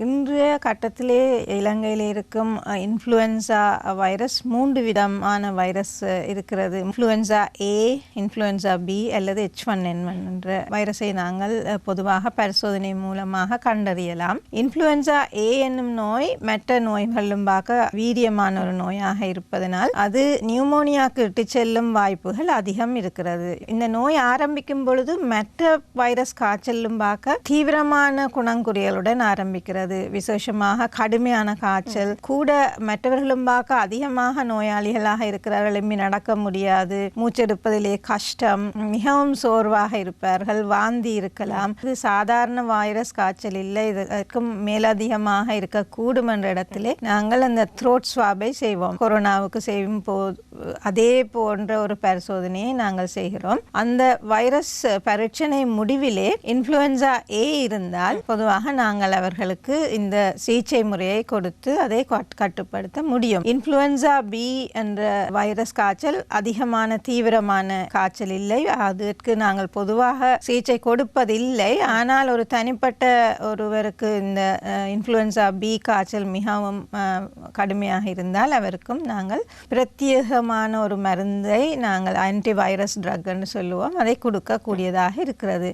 இன்றைய கட்டத்திலே இலங்கையில் இருக்கும் இன்ஃப்ளூயன்சா வைரஸ் 3 விதமான வைரஸ் இருக்கிறது. இன்ஃப்ளூயன்சா A, இன்ஃப்ளூயன்சா B அல்லது H1N1 என்ற வைரஸை நாங்கள் பொதுவாக பரிசோதனை மூலமாக கண்டறியலாம். இன்ஃப்ளூயன்சா A என்னும் நோய் மற்ற நோய்களும் பார்க்க வீரியமான ஒரு நோயாக இருப்பதனால் அது நியூமோனியாக்கு இட்டு செல்லும் வாய்ப்புகள் அதிகம் இருக்கிறது. இந்த நோய் ஆரம்பிக்கும் பொழுது மற்ற வைரஸ் காய்ச்சலும் பார்க்க தீவிரமான குணங்குறிகளுடன் ஆரம்பிக்கிறது. விசேஷமாக கடுமையான காய்ச்சல் கூட மற்றவர்களும் பார்க்க அதிகமாக நோயாளிகளாக இருக்கிறார்கள். எம்மி நடக்க முடியாது, மூச்செடுப்பதிலே கஷ்டம், மிகவும் சோர்வாக இருப்பார்கள், வாந்தி இருக்கலாம். இது சாதாரண வைரஸ் காய்ச்சல் இல்லை, இதற்கும் மேலதிகமாக இருக்கக்கூடும் என்ற இடத்திலே நாங்கள் அந்த த்ரோட் ஸ்வாபை செய்வோம். கொரோனாவுக்கு செய்யும் அதே போன்ற ஒரு பரிசோதனையை நாங்கள் செய்கிறோம். அந்த வைரஸ் பரீட்சணை முடிவிலே இன்ஃப்ளூயன்சா A இருந்தால் பொதுவாக நாங்கள் அவர்களுக்கு இந்த சிகிச்சை முறையை கொடுத்து அதை கட்டுப்படுத்த முடியும். இன்ஃப்ளூயன்சா B என்ற வைரஸ் காய்ச்சல் அதிகமான தீவிரமான காய்ச்சல் இல்லை, அதற்கு நாங்கள் பொதுவாக சிகிச்சை கொடுப்பதில்லை. ஆனால் ஒரு தனிப்பட்ட ஒருவருக்கு இந்த இன்ஃப்ளூயன்சா B காய்ச்சல் மிகவும் கடுமையாக இருந்தால் அவருக்கும் நாங்கள் பிரத்யேகமான ஒரு மருந்தை நாங்கள் ஆன்டிவைரஸ் ட்ரக் என்று சொல்லுவோம், அதை கொடுக்கக்கூடியதாக இருக்கிறது.